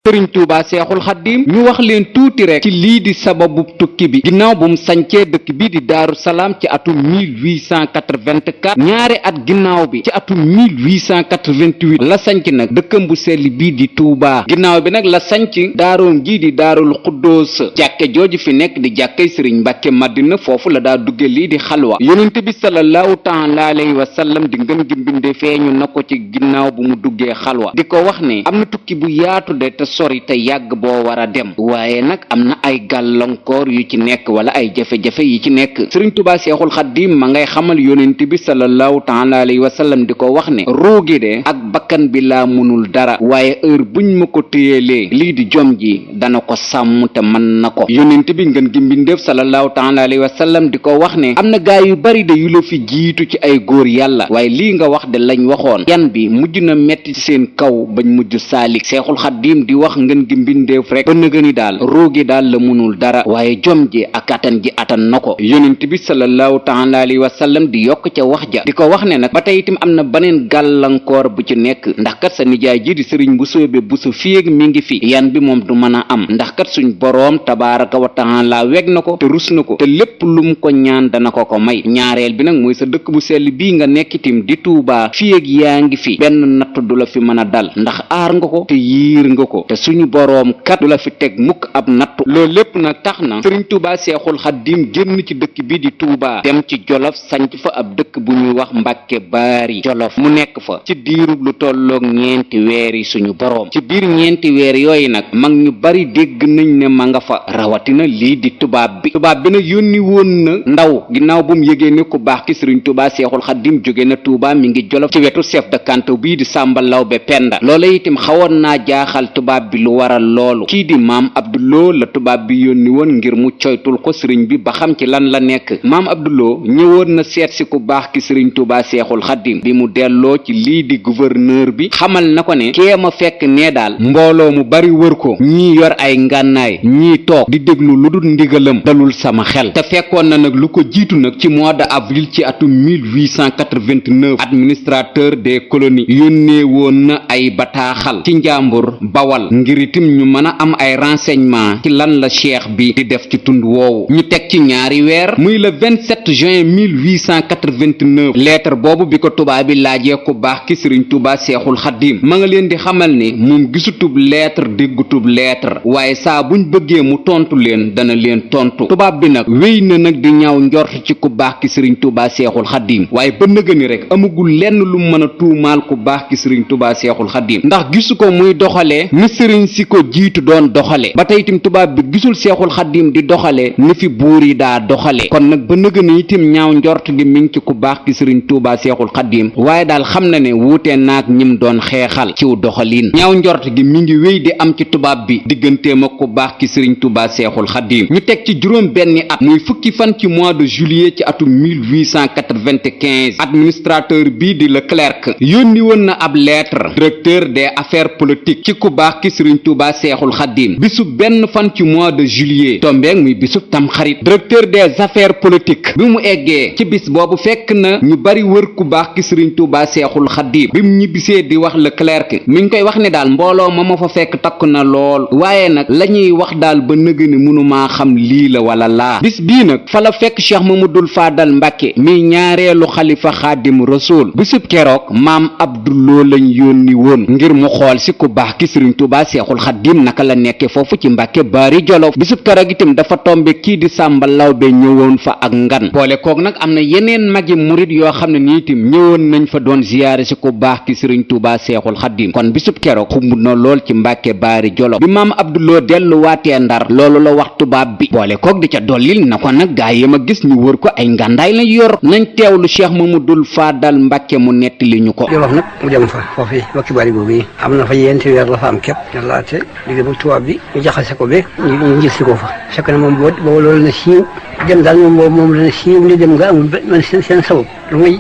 sëriñ Tuubaa Seexul Xaddiim ñu wax leen tuuti rek ci lii di sababu tukki bi ginnaaw bu mu sancee dëkk bi di Daaru Salaam ci atum 1884 ñaari at ginnaaw bi ci atum 1888 la sanc nag dëkkam bu sell bii di Tuubaa ginnaaw bi nag la sanc daaroom ji di Daarul Xuddoos jàkke jooju fi nekk di jàkkay sëriñ Mbàkke Madina foofu la daa dugge lii di xalwa yonent bi sallallahu taala alayhi wa sallam di ngën gi mbinde feeñu na ko ci ginnaaw bu mu duggee xalwa di ko wax ne am na tukki bu yaatu de te sori te yàgg boo war a dem waaye nag am na ay gàllankoor yu ci nekk wala ay jafe-jafe yi ci nekk sëriñ Tuubaa Seexul Xaddiim ma ngay xamal yonent bi sallallahu taala alayhi wa sallam di ko wax ne ruugi de ak bakkan bi laa munul dara waaye heure buñ ma ko téyelee lii di jom ji dana ko sàmm te mën na ko yonent bi ngeen gi mbindeef sallallahu taala alayhi wa sallam di ko wax ne am na gaa yu bari de yu la fi jiitu ci ay góor yàlla waaye lii nga wax de lañ waxoon yan bi mujj na metti ci seen kaw bañ mujj saalik Seexul Xaddiim di wax ngeen gi mbindeef rek ba nëgëni daal ruugi daal la munul dara waaye jom ji ak atan ji atan na ko yonent bi sallallahu taala alayhi wa sallam di yokk ca wax ja di ko wax ne nag ba tey itam am na beneen gàllankoor bu ci nekk ndax kat sa nijaay ji di sëriñ bu soobe bu su fieg mi ngi fi yan bi moom du mën a am ndax kat suñ boroom tabaaraka wa taala weg na ko te rus na ko te lépp lum ko ñaan dana ko ko may ñaareel bi nag mooy sa dëkk bu sell bii nga nekkitim di Tuubaa fieg yaa ngi fi benn natt du la fi mën a dal ndax aar nga ko te yiir nga ko te suñu boroom kat du la fi teg mukk ab nattu loolu lépp nag tax na sëriñ Tuubaa Seexul Xaddiim génn ci dëkk bi di Tuubaa dem ci Jolof sanc fa ab dëkk bu ñuy wax Mbàkke Baari Jolof mu nekk fa ci diirub lu tolloog ñeenti weer yi suñu boroom ci biir ñeenti weer yooyu nag mag ñu bari dégg nañ ne ma nga fa rawatina lii di tubaab bi nag yónni woon na ndaw ginnaaw bu mu yëgee ne ku baax ki sëriñ Tuubaa Seexul Xaddiim jóge na Tuubaa mi ngi Jolof ci wetu chef de canton bii di Sàmba Lawbe Penda loola itam xawoon naa jaaxal tubaab bi lu waral loolu kii di maam Abduloo la tubaab bi yónni woon ngir mu coytul ko sëriñ bi ba xam ci lan la nekk maam Abduloo ñëwoon na seet si ku baax ki sëriñ Tuubaa Seexul Xaddiim bi mu delloo ci lii di gouverneur bi xamal na ko ne kee ma fekk nee daal mbooloo mu bari wër ko ñii yor ay ngànnaay ñii toog di déglu lu dul ndigalam dalul sama xel te fekkoon na nag lu ko jiitu nag ci mois de avril ci atum 1889 administrateur des colonies yónnee woon na ay bataaxal ci Njàmbur Bawal ngir itam ñu mën a am ay renseignement ci lan la cheikh bi di def ci tund woowu ñu teg ci ñaari weer muy le 27 juin 1889 lettre boobu bi ko tubaab bi laajee ku baax ki sëriñ Tuubaa Seexul Xaddiim ma nga leen di xamal ne moom gisutub lettre déggutub lettre waaye saa buñ bëggee mu tontu leen dana leen tontu tubaab bi nag wéy na nag di ñaaw njort ci ku baax ki sëriñ Tuubaa Seexul Xaddiim waaye ba nëgëni rek amagul lenn lu mën a tuumaal ku baax ki sëriñ Tuubaa Seexul Xaddiim ndax gisu ko muy doxalee ni sëriñ si ko jiitu doon doxale ba tey itam tubaab bi gisul Seexul Xaddiim di doxale ni fi buur yi daa doxale kon nag ba nëgëni itam ñaaw njort gi mi ngi ci ku baax ki sëriñ Tuubaa Seexul Xaddiim waaye daal xam na ne wuute naag ñim doon xeexal ciw doxaliin ñaaw njort gi mi ngi wéy di am ci tubaab bi digganteem ak ku baax ki sëriñ Tuubaa Seexul Xaddiim ñu teg ci juróom benni at muy fukki fan ci mois de juillet ci atum 1895 administrateur bii di Leclerc yónni woon na ab lettre directeur des affaires politiques ci ku baax ki sëriñ Tuubaa Seexul Xaddiim bisub benn fan ci mois de juillet tombeeg muy bisub tamxarit directeur des affaires politiques bi mu eggee ci bis boobu fekk na ñu bari wër ku baax ki sëriñ Tuubaa Seexul Xaddiim bi mu ñibbisee di wax Leclerc mi ngi koy wax ne daal mbooloo ma fa fekk takk na lool waaye nag la ñuy wax daal ba nëgëni mënumaa xam lii la wala laa bis bii nag fa la fekk Cheikh Mamadul Faadal Mbàkke mi ñaareelu xalifa Xaadim Rasuul bisub keroog maam Abduloo lañ yónni woon ngir mu xool si ku baax ki sëriñ Tuubaa Seexul Xaddiim naka la nekke foofu ci Mbàkke Baari Jolof bisub keroog itam dafa tombe kii di Sàmba Lawbe ñëwoon fa ak ngan boole koog nag am na yeneen magi murit yoo xam ne nii itam ñëwoon nañ fa doon ziyaare si ku baax ki sëriñ Tuubaa Seexul Xaddiim kon bisub keroog xumb na lool ci Mbàkke Baari Jolof bi maam Abduloo delluwaatee Ndar loolu la wax tubaab bi boole koog di ca dollil na ko nag gaa yi ma gis ñu wër ko ay ngàndaay lañ yor nañ teewlu Cheikh Mamadul Faadal Mbàkke mu nettali ñu ko Jolof nag mu dem fa foofu Mbàkke Baari boobu yi am na fa yenti weer la fa am képp laate digg ba tubaab bi ñu jaxase ko ba ñu gis si ko fa fekk na moom boobu loolu na siiw dem daal moom dana siiw ni dem nga amul man seen sabab lu muy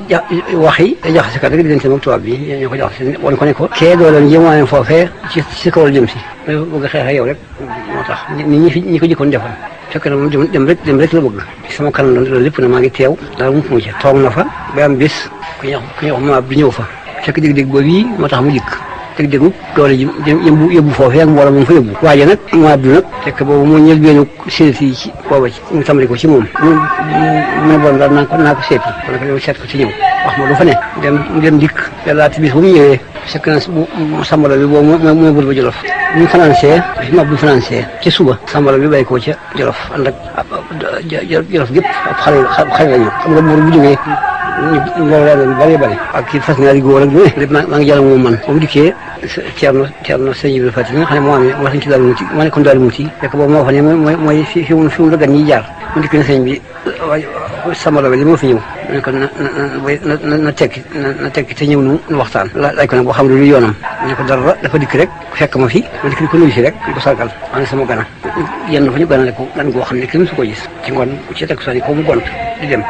wax yi da jaxase ko rek diggante moom tubaab bi ñoo ko jaxase woon ko ne ko kee doo leen jëmaane foofee ci kaw la jëm si bëgg a xeex ak yow rek moo tax ñi ko jëkkoon defoon fekk na moom dem rek la bëgg sama kanam loolu lépp na maa ngi teew dara mu fu mu ci toog na fa ba am bis ku ñuy wax ma bi ñëw fa fekk dégg-dégg boobu yi moo tax mu dikk teg déggu doole ji yóbbu foofee ak mbooloo moom fa yóbbu waaye nag moo Abdou nag fekk boobu moo ñël benn séeti yi ci booba ci mu tàmbali ko ci moom mu bon daal naa ko seeti kon nag seet ko ci ñëw wax ma lu fa ne dem dikk yàlla ti bis bu mu ñëwee fekk na bu sambalo bi boobu mooy bul ba Jolof ñu financé fi ma bu financé ci suba sambalo bi bàyyi ko ca Jolof ànd ak Jolof gépp ak xale lañu xam nga buur bu jógee loolu la leen bëree bëri ak kii fas ñaari góor ak lu ne lépp maa ngi jàll moom man ba mu dikkee Thierno sëñ Ibrahima Fatick nga xam ne moo amee wax nañ ci Daaru Muti ma nekkoon Daaru Muti fekk boobu moo xam ne mooy fi mu la gan ñi jaar mu dikk ne sëñ bi waaye sambalo bi li moo fi ñëw ne ko na tekki te ñëw nu waxtaan laaj ko nag boo xam ne lu yoonam ne ko dara dafa dikk rek fekk ma fi ma dikk di ko nuyu si rek di ko sargal ane sama gana yenn fa ñu ganale ko gan goo xam ne kenn su ko gis ci ngoon ci teg sani foofu mu gont di dem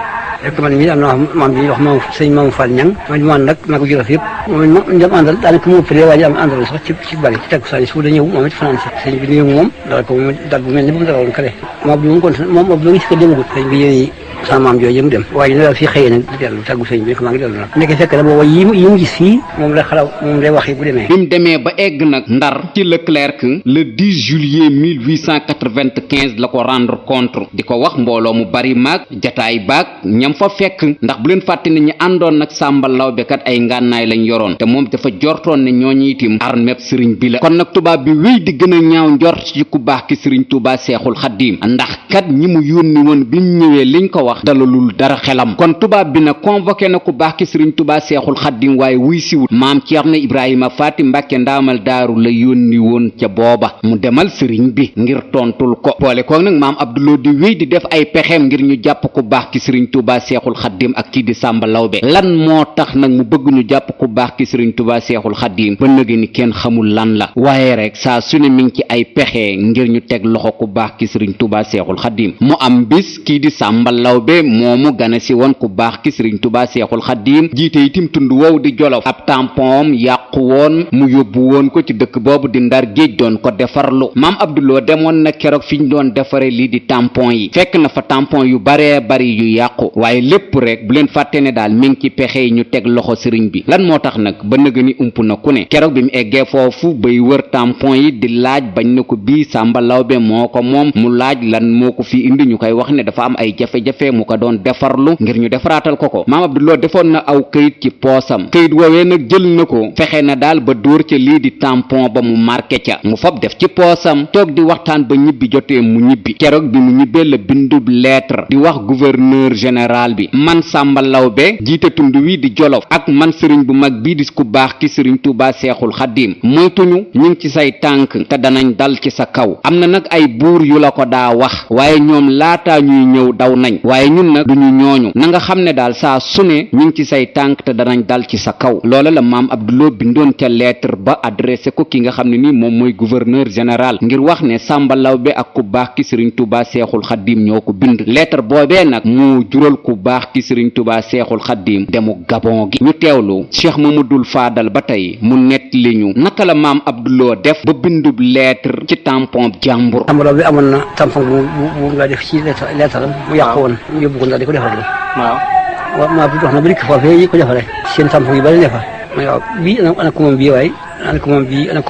rek man mii am na maam bi ñuy wax maam sëñ Maam Fall Ñang man nag maa ko Jolof yëpp moom ñam àndal daanaka moo pré waa ji am àndal sax ci bari ci teg sani su da ñëw moom it fanaan si sëñ bi nuyu moom dara ko dal bu mel ni bu mu daloon kale moom bi moom kon moom Abdou gis ko demagut sëñ bi yéen sama maam jooju mu dem waaye ne daal fii xëyee nag di dellu tàggu sëñ bi maa ngi dellu nag nekk fekk na booba yi mu gis fii moom la xalaat moom lay wax yi bu demee bi mu demee ba egg nag Ndar ci Leclerc le 10 juillet 1895 la ko rendre compte di ko wax mbooloo mu bari maag jataay baag ñam fa fekk ndax bu leen fàtte ne ñi àndoon nag Sàmba Lawbe kat ay ngànnaay lañ yoroon te moom dafa jortoon ne ñooñu itim armeb sëriñ bi la kon nag tubaab bi wéy di gën a ñaaw njort ci ku baax ki sëriñ Tuubaa Seexul Xaddiim ndax kat ñi mu yónni woon bi mu ñëwee liñ ko wax dalalul dara xelam kon tubaab bi nag convoqué na ku baax ki sëriñ Tuubaa Seexul Xaddiim waaye wuy siwut maam Ceerno Ibrahima Faati Mbàkke ndaamal daaru la yónni woon ca booba mu demal sëriñ bi ngir tontul ko boole ko nag maam Abdou di wéy di def ay pexeem ngir ñu jàpp ku baax ki sëriñ Tuubaa Seexul Xaddiim ak kii di Sàmba Lawbe lan moo tax nag mu bëgg ñu jàpp ku baax ki sëriñ Tuubaa Seexul Xaddiim ba nëgë ni kenn xamul lan la waaye rek saa su ne mi ngi ci ay pexe ngir ñu teg loxo ku baax ki sëriñ Tuubaa Seexul Xaddiim mu am bis kii di Sàmba Lawbe moomu gane si woon ku baax ki sëriñ Tuubaa Seexul Xaddiim jiite itim tund wow di Jolof ab tampon yàqu woon mu yóbbu woon ko ci dëkk boobu di Ndar géej doon ko defarlu maam Abdou demoon na keroog fi ñu doon defare lii di tampon yi fekk na fa tampon yu baree bari yu yàqu waaye lépp rek bu leen fàtte ne daal mi ngi ci pexe yi ñu teg loxo sëriñ bi lan moo tax nag ba nëga ni ump na ku ne keroog bi mu eggee foofu bay wër tampon yi di laaj bañ na ko bii Sàmba Lawbe moo ko moom mu laaj lan moo ko fi indi ñu koy wax ne dafa am ay jafe-jafe mu ko doon defarlu ngir ñu defaraatal ko maam Abdou defoon na aw këyit ci poosam këyit woowee nag jël na ko fexe na daal ba dóor ca lii di tampon ba mu marqué ca mu fab def ci poosam toog di waxtaan ba ñibbi jotee mu ñibbi keroog bi mu ñibbee la bindub lettre di wax gouverneur général bi man Sàmba Lawbe jiite tund wi di Jolof ak man sëriñ bu mag bii di ku baax ki sëriñ Tuubaa Seexul Xaddiim moytuñu ñu ngi ci say tànk te danañ dal ci sa kaw am na nag ay buur yu la ko daa wax waaye ñoom laataa ñuy ñëw daw nañ waaye ñun nag duñu ñooñu na nga xam ne daal saa su ne ñu ngi ci say tànk te danañ dal ci sa kaw loola la maam Abdou bindoon ca lettre ba adressé ko ki nga xam ne ni moom mooy gouverneur général ngir wax ne Sàmba Lawbe ak ku baax ki sëriñ Tuubaa Seexul Xaddiim ñoo ko bind lettre boobee nag mu jural ku baax ki sëriñ Tuubaa Seexul Xaddiim demu Gabon gi ñu teewlu Cheikh Mamadul Faadal ba tey mu nett li ñu naka la maam Abdou def ba bindub lettre ci tampon jàmbur. Sàmba Lawbe amoon na tampon bu nga def ci lettre mu yàqu woon mu yóbbu ko ndax di ko defar waaw maa bi dox na ba dikk foofee yi ko defaree seen tampon yu bari ne fa waaw bii ana ko moom bii waaye ana ko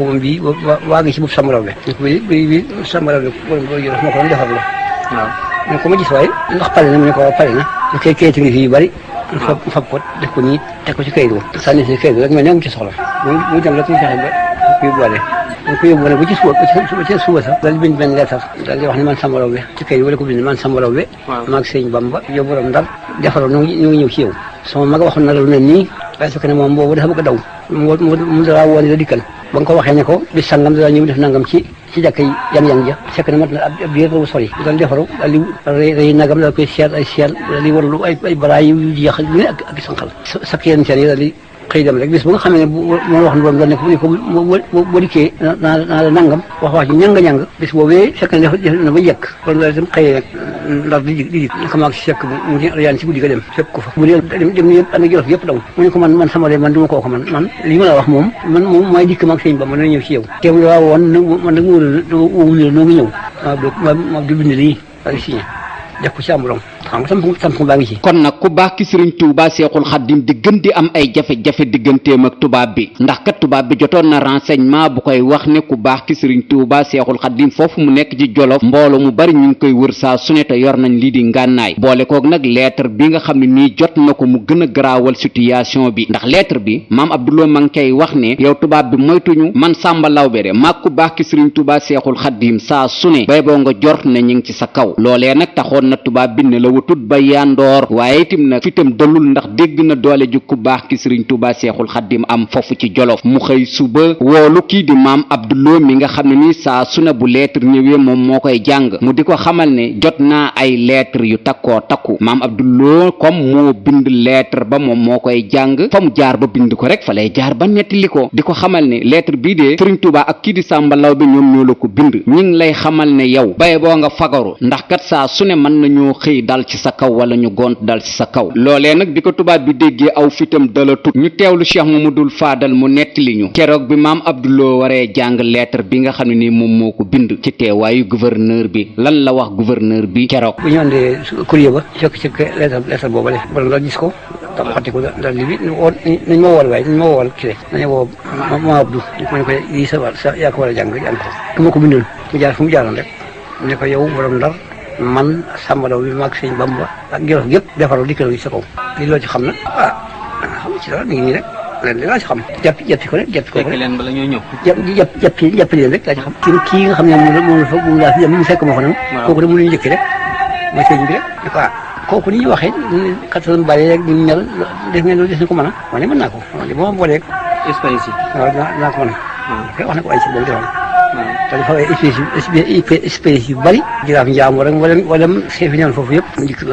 moom bii waa ngi ci bopp Sàmba Lawbe bi Sàmba Lawbe borom boo yor moo ko doon defar la waaw ne ko ma gis waaye ndax pare na mu ne ko pare na ñu koy kayit ngi fii yu bari fab ko def ko nii teg ko ci kayit wo sànni si kayit rek mel ne am ci soxla mu dem rek ñu fexe ba ko yóbbuwaale dañ ko yóbbu nag ba ci suba sax daal di bind benn lettre daal di wax ne man Sàmba Lawbe ci kayit wala ko bind man Sàmba Lawbe maag sëñ Bamba yow borom Ndar defaroo ñu ngi ñëw ci yow sama mag waxoon na la lu ne nii waaye su ko ne moom boobu dafa bëgg a daw mu dara woon la dikkal ba nga ko waxee ne ko bis sangam dara ñëw def nangam ci jàkk yi yang ja fekk na mat na ab biir bu sori daal defaru daal di rey nagam daal koy seet ay seet daal di warlu ay baraay yu jeex ak sànqal sa yenn seen yi daal di xëy dem rek bis bu nga xamee ne moo wax ne borom daal ne ko boo dikkee naa la nangam wax ci ñang bis boobee fekk na def na ba jekk kon daal itam xëyee nag Ndar di naka maag si fekk mu yaan si guddi ga dem fekk ko fa bu dee dem ni yëpp ànd ak Jolof yëpp daw mu ne ko man Sàmba Lawbe man du ma koo ko man li ma la wax moom maay dikk maag sëñ ba man na ñëw ci yow teew la woon man nag wóolu la noo ngi ñëw ma du bind lii ak signé def ko ci am borom xam nga samp baa ngi ci. kon nag ku baax ki sëriñ Tuubaa Seexul Xaddim di gën di am ay jafe-jafe digganteem ak tubaab bi ndax kat tubaab bi jotoon na renseignement bu koy wax ne ku baax ki sëriñ Tuubaa Seexul Xaddim foofu mu nekk ci Jolof mbooloo mu bari ñu ngi koy wër saa su ne te yor nañ lii di ngànnaay boole koog nag lettre bi nga xam ne nii jot na ko mu gën a garaawal situation bi ndax lettre bi maam Abdouloo ma ngi koy wax ne yow tubaab bi moytuñu man Sàmba Lawbe de maag ku baax ki sëriñ Tuubaa Seexul Xaddim saa su ne bay boo nga jort na ñu ngi ci sa kaw loolee nag taxoon na tubaab bi ne la wutut ba yandoor waaye itam nag fitam dalul ndax dégg na doole ju ku baax ki sëriñ Tuubaa Seexul Xaddim am foofu ci Jolof mu xëy suba woolu kii di maam Abdouloo mi nga xam ne ni saa su ne bu lettre ñëwee moom moo koy jàng mu di ko xamal ne jot naa ay lettre yu takkoo takku maam Abdouloo comme moo bind lettre ba moom moo koy jàng fa mu jaar ba bind ko rek fa lay jaar ba nettali ko di ko xamal ne lettre bii de sëriñ Tuubaa ak kii di Sàmba Lawbe ñoom ñoo la ko bind ñi ngi lay xamal ne yow baye boo nga fagaru ndax kat saa su ne mën nañoo xëy dal ci sa kaw wala ñu gont dal ci sa kaw loolee nag di ko tubaab bi déggee aw fitam dala tut ñu teewlu Cheikh Mamadul Faadal mu nettali ñu keroog bi maam Abdouloo waree jàng lettre bi nga xam ne ni moom moo ko bind ci teewaayu gouverneur bi lan la wax gouverneur bi keroog bu ñu andee courrier ba fekk ci lettre boobale borom daal gis ko tam xati ko daal li bi nañ ma wool waaye nañ ma wool kii nañu woo ma Abdou ma ne ko lii sa yaa ko war a jàng ko ku ma ko bindoon mu jaar fu mu jaaroon rek mu ne ko yow borom Ndar man Sàmba Lawbe bi maag sëñ Bamba ak Jolof gépp defaral dikkal yi sa kaw li loo ci xam nag xam ci dara mi ngi nii rek leen li laa ci xam jàppi ko rek leen bala ñoo ñëw jàppi leen rek laa ci xam kii nga xam ne moom laa fi dem mu fekk ma ko nag kooku de mu ñu njëkki rek mooy sëñ bi rek ne ko kooku ni ñu waxee kattan bari rek ñu ñal def ngeen loolu des na ko mën a wane mën naa ko wane ba ma booleeg espèce yi waaw dinaa ko mën a wax na ko ay si boobu defoon te dafa ay espèce yu bari jiraaf njaamu rek wala chef yi ñoon foofu yëpp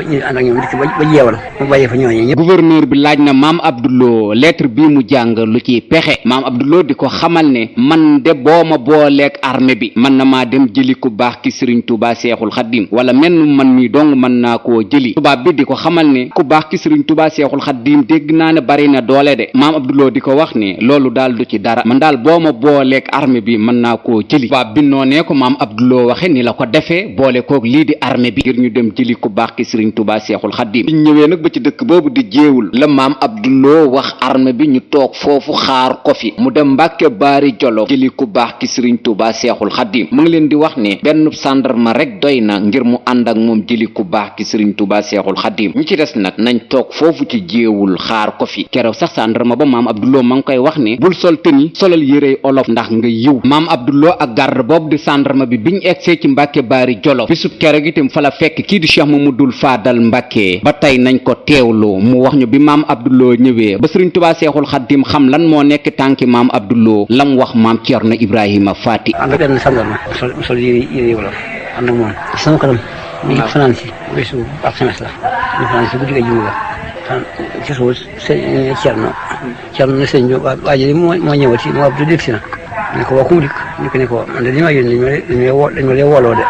ñu ànd ak ñoom dikk ba jeewal mu bàyyee fa ñooñu ñëpp gouverneur bi laaj na maam Abdouloo lettre bi mu jàng lu ciy pexe maam Abdouloo di ko xamal ne man de boo ma booleeg armée bi man na maa dem jëli ku baax ki sëriñ Tuubaa Seexul Xaddim wala menn man mii dong mën naa koo jëli tubaab bi di ko xamal ne ku baax ki sëriñ Tuubaa Seexul Xaddim dégg naa ne bari na doole de maam Abdouloo di ko wax ne loolu daal du ci dara man daal boo ma booleeg armée bi mën naa koo jëli tubaab bi noonee ko maam Abdouloo waxe ni la ko defee boole koog lii di armée bi ngir ñu dem jëli ku baax ki sëriñ Tuubaa Seexul Xaddim biñ ñëwee nag ba ci dëkk boobu di jéewul la maam Abdouloo wax armée bi ñu toog foofu xaar ko fi mu dem Mbàkke Baari Jolof jëli ku baax ki sëriñ Tuubaa Seexul Xaddim mu ngi leen di wax ne benn gendarme rek doy na ngir mu ànd ak moom jëli ku baax ki sëriñ Tuubaa Seexul Xaddim ñi ci des nag nañ toog foofu ci jéewul xaar ko fi keroog sax gendarme ba maam Abdouloo ma ngi koy wax ne bul sol tëni solal yérey olof ndax nga yiw maam Abdouloo ak garde boobu di gendarme bi biñ egsee ci Mbàkke Baari Jolof bisub keroog itam fa la fekk kii di Cheikh Mamadul Faadal Mbàkke ba tey nañ ko teewlu mu wax ñu bi maam Abdouloo ñëwee ba sëriñ Tuubaa Seexul Xaddim xam lan moo nekk tànki maam Abdouloo lam wax maam Ceerno Ibrahima Faati ànd ak benn gendarme sol yére wolof ànd ak moom sama kanam mi ngi fanaan si weesu ak semence la ñu fanaan si guddi ga jiwu la ci suuf Ceerno na sëñ bi waa ji moo ñëwati moo Abdou dégg si na ne ko waa ku mu dikk ne ko man de li ma yónni dañ ma lay wooloo de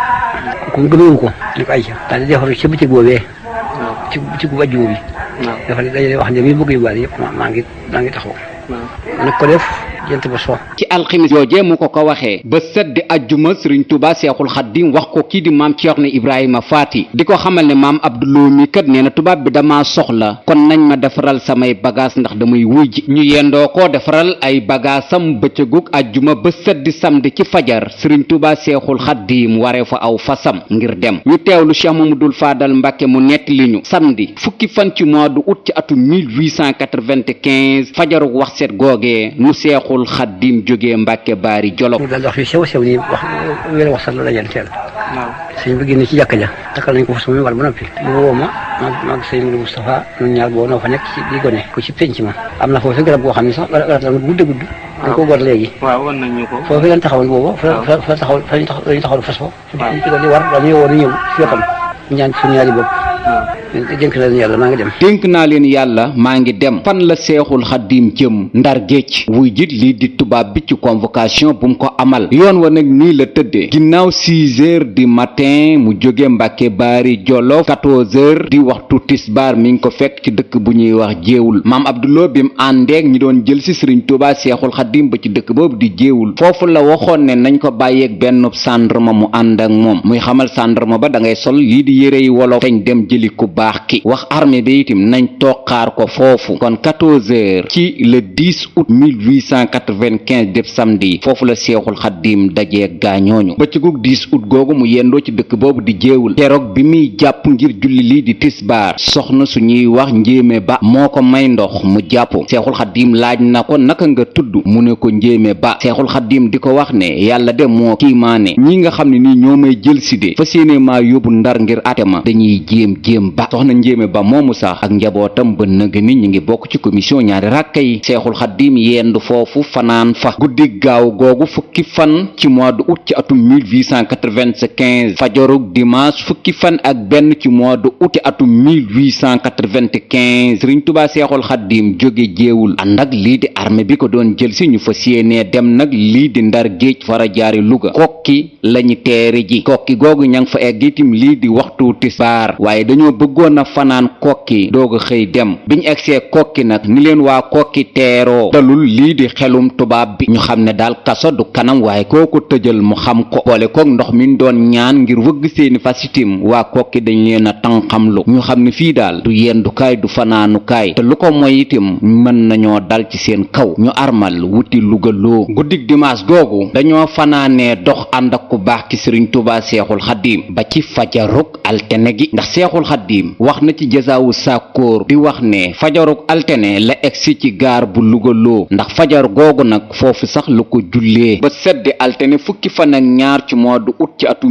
ku mu gëmewu ko ne ko ay ca daal di defaru ci bëccëg boobee ci gu bàjjuma bi dafa dajale wax ne mi bëgg yu bari yëpp maa ngi taxaw nag ko def jant ba so ci alximis joojee mu ko waxee ba sëddi ajjuma sëriñ Tuubaa Seexul Xaddim wax ko kii di maam Ceerno Ibrahima Faati di ko xamal ne maam Abdouloo mi kat nee na tubaab bi dama soxla kon nañ ma defaral samay bagage ndax damay wuy ji ñu yendoo koo defaral ay bagaasam bëccëgug ajjuma ba sëddi samedi ci fajar sëriñ Tuubaa Seexul Xaddim waree fa aw fasam ngir dem ñu teewlu Cheikh Mamadul Faadal Mbàkke mu nettali ñu samedi fukki fan ci mois d'août ci atum 1895 fajarug wax set googee nu Seexul Xaddim jógee Mbàkke Baari Jolof daal wax yu sew nii wax wér wax sax la dajal teel waaw sëñ bi génn ci jàkka ja takkal nañ ko fa sama war ba noppi bu woo ma maag sëñ Modou Moustapha ñun ñaar boo noo fa nekk ci di gone ko ci penc ma am na foofu garab goo xam ne sax garab la gudd dañ ko gor léegi waaw wan nañ ñu ko foofu lañ taxawoon boobu fa lañu taxaw fas fa ci ko di war dañuy woo ñëw fi xam ñaan suñu ñaari bopp dénk naa leen yàlla maa ngi dem dénk naa leen yàlla maa ngi dem fan la Seexul Xaddim jëm Ndar géej wuy jit lii di tubaab bi ci convocation bu mu ko amal yoon wa nag nii la tëddee ginnaaw 6 heures du matin mu jóge Mbàkke Baari Jolof 14 heures di waxtu tisbaar mi ngi ko fekk ci dëkk bu ñuy wax jéewul maam Abdouloo bi mu àndeek ñi doon jël si sëriñ Tuubaa Seexul Xaddim ba ci dëkk boobu di jéewul foofu la waxoon ne nañ ko bàyyeeg benn gendarme mu ànd ak moom muy xamal gendarme ba da ngay sol lii di yére yi wolof teñ dem jëli jëli ku baax ki wax armée bi itam nañ toog xaar ko foofu kon 14h ci le 10 août 1895 def samedi foofu la seexul xaddim dajee gaañooñu bëccëgug 10 août googu mu yendoo ci dëkk boobu di jéewul keroog bi muy jàpp ngir julli lii di tisbaar soxna suñuy wax njéeme ba moo ko may ndox mu jàpp seexul xaddim laaj na ko naka nga tudd mu ne ko njéeme ba seexul xaddim di ko wax ne yàlla de moo kiimaane ñi nga xam ne nii ñoo may jël si de fas yéene maa yóbbu ndar ngir ate ma dañuy jéem ba soxna njéeme ba moomu sax ak njabootam ba nëg ni ñu ngi bokk ci commission ñaari rakka yi seexul xaddim yendu foofu fanaan fa guddi gaaw googu fukki fan ci mois de août ci atum 1895 fajorug dimanche fukki fan ak benn ci mois de août ci atum 1895 sëriñ tubaa seexul xaddim jóge jéewul ànd ak lii di armée bi ko doon jël si ñu fas yéene dem nag lii di ndar géej fara jaari Luga kokki lañu teeri ji kokki googu ña ngi fa egg itam lii di waxtu tisbaar waaye dañoo bëggoon a fanaan kokki doog a xëy dem biñ egsee kokki nag ni leen waa kokki teeroo dalul lii di xelum tubaab bi ñu xam ne daal kaso du kanam waaye koo ko tëjal mu xam ko boole koog ndox mi doon ñaan ngir wëgg seeni fas itam waa kokki dañ leen a tànqamlu ñu xam ne fii daal du yendukaay du fanaanukaay te lu ko mooy itam mën nañoo dal ci seen kaw ñu armal wuti Luga loo guddig dimanche googu dañoo fanaanee dox ànd ak ku baax ki sëriñ Tuubaa seexul xaddim ba ci fajarug altene gi ndax seexul xaddim wax na ci jasaawu sàkkoor di wax ne fajarug altene la egsi ci gaar bu Luga loo ndax fajar googu nag foofu sax lu ko jullee ba seddi altene fukki fan ak ñaar ci mois de août ci atum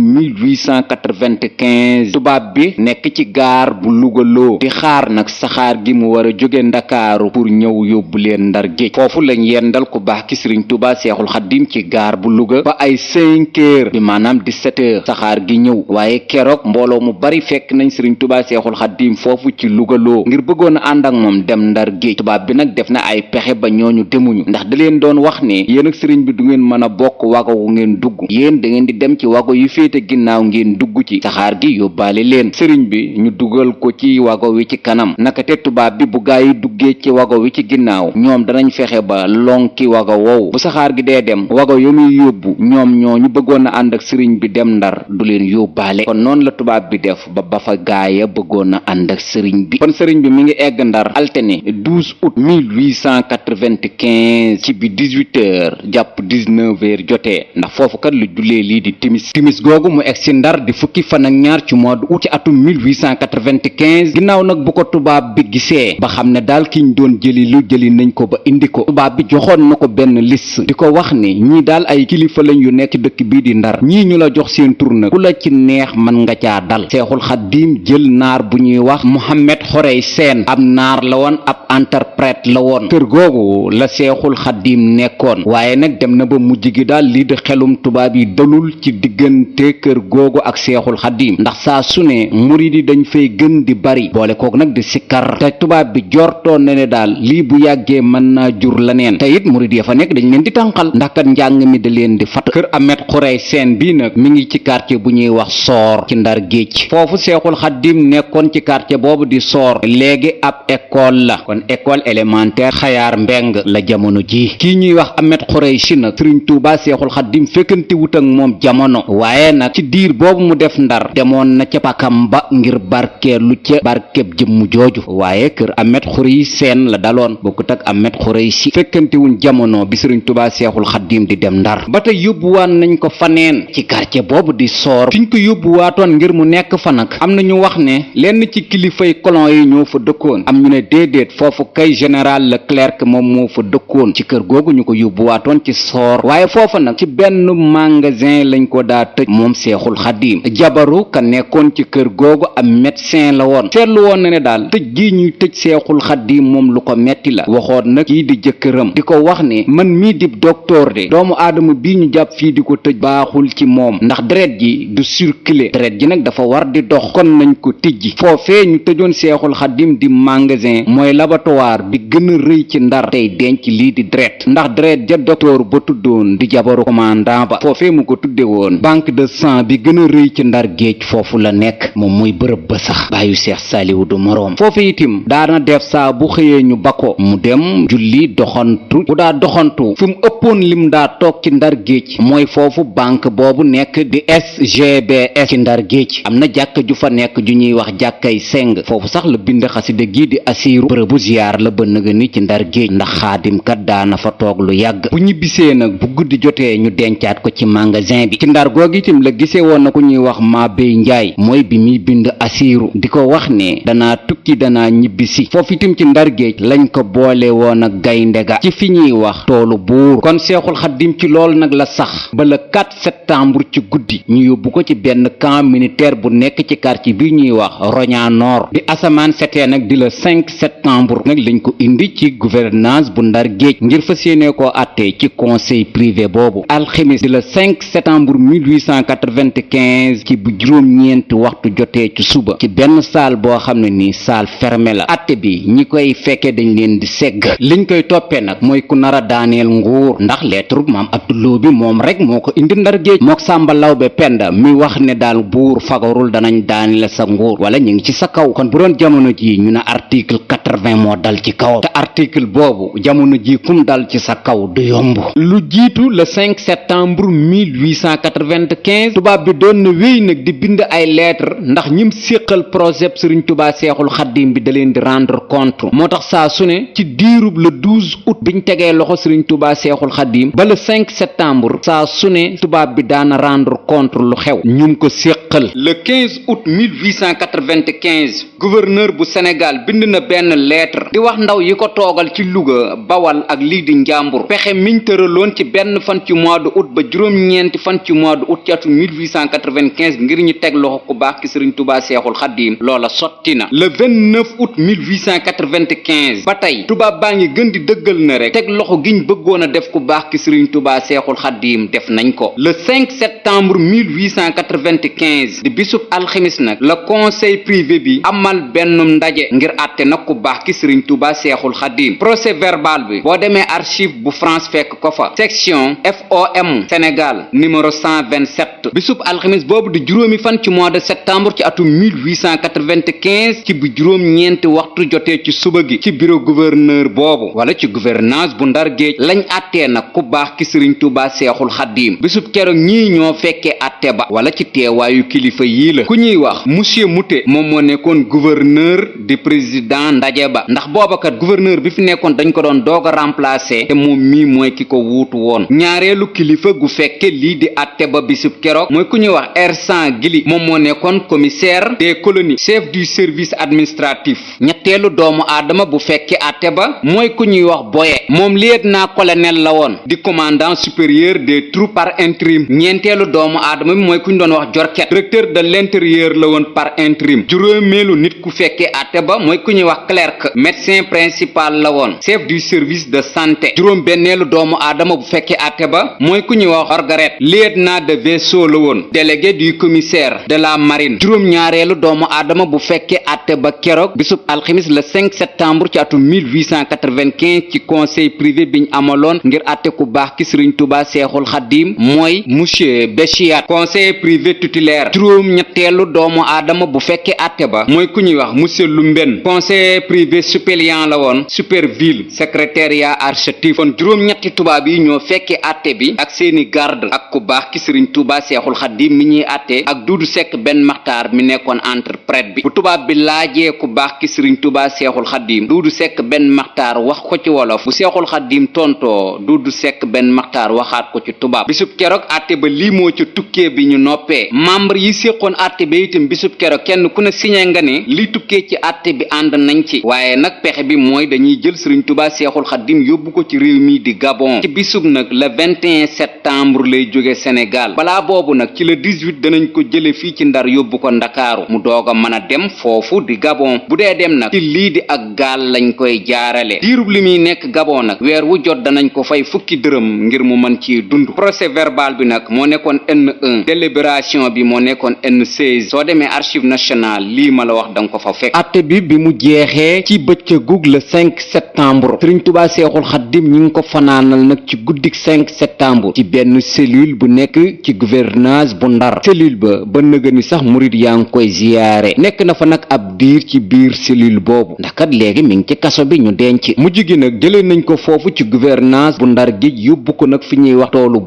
1895 tubaab bi nekk ci gaar bu Luga loo di xaar nag saxaar gi mu war a jóge ndakaaru pour ñëw yóbbu leen ndar géej foofu lañ yendal ku baax ki sëriñ Tuubaa seexul xaddim ci gaar bu Luga ba ay 5h bi maanaam 17h saxaar gi ñëw waaye keroog mbooloo mu bari fekk nañ sëriñ Tuubaa seexul xaddim foofu ci Luga loo ngir bëggoon a ànd ak moom dem ndar géej tubaab bi nag def na ay pexe ba ñooñu demuñu ndax da leen doon wax ne yéen ak sëriñ bi du ngeen mën a bokk wago wu ngeen dugg yéen da ngeen di dem ci wago yu féete ginnaaw ngeen dugg ci saxaar gi yóbbaale leen sëriñ bi ñu dugal ko ci wago wi ci kanam naka te tubaab bi bu gaa yi duggee ci wago wi ci ginnaaw ñoom danañ fexe ba lonki wago woowu bu saxaar gi dee dem wago yu muy yóbbu ñoom ñoo ñu bëggoon a ànd ak sëriñ bi dem ndar du leen yóbbaale kon noonu la tubaab bi def ba fa gaaya bëggoon a ànd ak sëriñ bi kon sëriñ bi mi ngi egg ndar altine 12 août 1895 ci bi 18h jàpp 19h jotee ndax foofu kat lu jullee lii di timis googu mu egg si ndar di fukki fan ak ñaar ci mois de août ci atum 1895 ginnaaw nag bu ko tubaab bi gisee ba xam ne daal kiñ doon jëli nañ ko ba indi ko tubaab bi joxoon na ko benn liste di ko wax ne ñii daal ay kilifa lañ yu nekk dëkk bii di ndar ñii ñu la jox seen tur nag ku la ci neex mën nga caa dal seexul xaddim jël naar bu ñuy wax Mohamed Xorey Seen ab naar la woon ab interprète la woon kër googu la seexul xaddim nekkoon waaye nag dem na ba mujj gi daal lii di xelum tubaab yi dalul ci diggante kër googu ak seexul xaddim ndax saa su ne murid yi dañ fay gën di bari boole kook nag di sikkar te tubaab bi jortoon na ne daal lii bu yàggee mën naa jur leneen te it murid ya fa nekk dañ leen di tànqal ndax kat njàng mi da leen di fat kër Ahmed Xurey Seen bii nag mi ngi ci quartier bu ñuy wax Soor ci Ndar Géej foofu seexul xaddim nekkoon ci quartier boobu di Soor léegi ab école la kon école élémentaire Xayaar Mbeng la jamono ji kii ñuy wax Ahmed Xurey Si nag Sëriñ Tuubaa seexul xaddim fekkante wut ak moom jamono waaye nag ci diir boobu mu def Ndar demoon na ca pakam ba ngir barkeelu ca barkeb jëmm jooju waaye kër Ahmed Xurey Seen la daloon bokkut ak Ahmed Xurey Si fekkante wuñ jamono bi Sëriñ Tuubaa seexul xaddim di dem Ndar ba tey yóbbuwaan nañ ko faneen ci quartier boobu di Soor fiñ ko yóbbuwaatoon ngir mu nekk fa nag am na ñu wax ne lenn ci kilifay colon yi ñoo fa dëkkoon am ñu ne déedéet foofu kay général Leclerc moom moo fa dëkkoon ci kër googu ñu ko yóbbuwaatoon ci Soor waaye foofa nag ci benn magasin lañ ko daa tëj moom seexul xaddim jabaru ka nekkoon ci kër googu am médecin la woon seetlu woon na ne daal tëj gi ñuy tëj seexul xaddim moom lu ko metti la waxoon nag kii di jëkkëram di ko wax ne man mii di docteur de doomu aadama bii ñu jàpp fii di ko tëj baaxul ci moom ndax deret ji du circuler deret ji nag dafa war di dox kon nañ ko tijji foofee ñu tëjoon seexul xaddim di magasin mooy laboratoire laboratoire bi gën a rëy ci Ndar tey denc lii di deret ndax deret ja docteur ba tuddoon di jabaru commandant ba foofee mu ko tudde woon banque de sang bi gën a rëy ci Ndar géej foofu la nekk moom mooy bërëb ba sax bàyyu Seex Saaliwu du moroom foofu itim daana def saa bu xëyee ñu bako mu dem julli doxantu bu daa doxantu fi mu ëppoon lim daa toog ci Ndar géej mooy foofu banque boobu nekk di SGBS ci Ndar géej am na jàkka ju fa nekk ju ñuy wax jàkkay seng foofu sax la bind xasida gii di asiiru bërëbu ziyaar la ba nëga ni ci Ndar géej ndax xaadimkat daana fa toog lu yàgg bu ñibbisee nag bu guddi jotee ñu dencaat ko ci magasin bi ci Ndar googu itam la gisee woon na ku ñuy wax Mabey Njaay mooy bi muy bind asiiru di ko wax ne danaa tukki danaa ñibbisi foofu itam ci Ndar géej lañ ko boole woon ak gaynde ga ci fi ñuy wax toolu buur kon Seexul Xaddim ci lool nag la sax ba le 4 septembre ci guddi ñu yóbbu ko ci benn camp militaire bu nekk ci quartier bi ñuy wax Roña Nord bi asamaan setee nag di le 5 septembre nag lañ ko indi ci gouvernance bu Ndar géej ngir fas yéene koo àttee ci conseil privé boobu alxemes di le 5 septembre 1895 ci bu juróom-ñeenti waxtu jotee ci suba ci benn salle boo xam ne ni salle fermée la àtte bi ñi koy fekkee dañ leen di segg liñ koy toppee nag mooy ku nar a daaneel nguur ndax lettre maam Abduloo bi moom rek moo ko indi Ndar géej mook Sàmba Lawbe Penda mi wax ne daal buur fagarul danañ daaneel sa nguur wala ñu ngi ci sa kaw kon bu doon jamono ji ñu ne article 80 moo dal ci kaw te article boobu jamono ji kum dal ci sa kaw du yomb lu jiitu le 5 septembre 1895 tubaab bi doon na wéy nag di bind ay lettre ndax ñim séqal projet Sëriñ Tuubaa Seexul Xaddim bi da leen di rendre compte moo tax saa su ne ci diirub le 12 août biñ tegee loxo Sëriñ Tuubaa Seexul Xaddim ba le 5 septembre saa su ne tubaab bi daana rendre compte lu xew ñum ko séqal le 15 août 1895 gouverneur bu Sénégal bind na benn lettre di wax ndaw yi ko toogal ci Louga Bawal ak lii di Njàmbur pexe miñ tëraloon ci benn fan ci mois de août ba juróom-ñeenti fan ci mois de août ci atum 1895 ngir ñu teg loxo ku baax ki Sëriñ Tuubaa Seexul Xaddim loola sotti na le 29 août 1895 ba tey tubaab baa ngi gën di dëggal na rek teg loxo giñ bëggoon a def ku baax ki Sëriñ Tuubaa Seexul Xaddim def nañ ko le 5 septembre 1895 di bisub alxemis nag la conseil privé bi amal benn ndaje ngir àtte nag ku baax ki Sëriñ Tuubaa Seexul Xaddim procès verbal bi boo demee archive bu France fekk ko fa section FOM Sénégal numéro 127 bisub alxemis boobu di juróomi fan ci mois de septembre ci atum 1895 ci bu juróom-ñeenti waxtu jotee ci suba gi ci bureau gouverneur boobu wala ci gouvernance bu Ndar géej lañ àttee nag ku baax ki Sëriñ Tuubaa Seexul Xaddim bisub keroog ñii ñoo fekkee àtte ba wala ci teewaayu kilifa yii la ku ñuy wax monsieur Moutet moom moo nekkoon gouverneur di président ndaje ba ndax boobakat gouverneur bi fi nekkoon dañ ko doon doog a remplacer te moom mii mooy ki ko wuutu woon ñaareelu kilifa gu fekke lii di àtte ba bisub keroog mooy ku ñuy wax Ersan Gili moom moo nekkoon commissaire des colonies chef du service administratif ñetteelu doomu aadama bu fekke àtte ba mooy ku ñuy wax Boye moom lieutenant-colonel la woon di commandant supérieur des troupes par intérim ñeenteelu doomu aadama bi mooy ku ñu doon wax Jorket directeur de l'intérieur la woon par intérim juróomeelu nit ku fekkee àtte ba mooy ku ñuy wax clerc médecin principal la woon chef du service de santé juróom benneelu doomu aadama bu fekkee àtte ba mooy ku ñuy wax Orgaret lieutenant de vaisseau la woon délégué du commissaire de la marine juróom ñaareelu doomu aadama bu fekkee àtte ba keroog bisub alxamis le 5 septembre ci atum 1895 ci conseil privé biñ amaloon ngir àtte ku baax ki Sëriñ Tuubaa Seexul Xaddim mooy monsieur Béchiat conseiller privé titulaire juróom ñetteelu doomu aadama bu fekkee àtte ba mooy ku ñuy wax monsieur Lumben conseiller privé suppléant la woon superville secrétariat architif kon juróom ñetti tubaab yi ñoo fekkee àtte bi ak seeni garde ak ku baax ki Sëriñ Tuubaa Seexul Xaddim mi ñuy àtte ak Duudu Sekk benn Maxtaar mi nekkoon interprète bi bu tubaab bi laajee ku baax ki Sëriñ Tuubaa Seexul Xaddim Duudu Sekk benn Maxtaar wax ko ci wolof bu Seexul Xaddim tontoo Duudu Sekk benn Maxtaar waxaat ko ci tubaab bisub keroog àtte ba lii moo ca tukkee bi ñu noppee membre yi séqoon àtte ba itam bisub keroog kenn ku ne signé nga ne li tukkee ci àtte bi ànd nañ ci waaye nag pexe bi mooy dañuy jël Sëriñ Tuubaa Seexul Xaddim yóbbu ko ci réew mi di Gabon ci bisub nag le 21 septembre lay jóge Sénégal balaa boobu nag ci le 18 danañ ko jële fii ci Ndar yóbbu ko Ndakaaru mu doog a mën a dem foofu di Gabon bu dee dem nag ci lii di ak gaal lañ koy jaarale diirub li muy nekk Gabon nag weer wu jot danañ ko fay fukki dërëm ngir mu mën ci dund procès verbal bi nag moo nekkoon N1 délibération bi moo nekkoon N16 soo demee archive nationale lii ma la wax danga ko fa fekk atte bi mu jeexee ci bëccëgug le 5 septembre sëriñ Tuubaa Seexul Xaddim ñi ngi ko fanaanal nag ci guddik 5 septembre ci benn cellule bu nekk ci gouvernance bu Ndar cellule ba nëga ni sax murit yaa ngi koy ziyaare nekk na fa nag ab diir ci biir cellule boobu ndax kat léegi mi ngi ci kaso bi ñu denc mujj gi nag jëlee nañ ko foofu ci gouvernance bu Ndar gi yóbbu ko nag fi ñuy wax toolu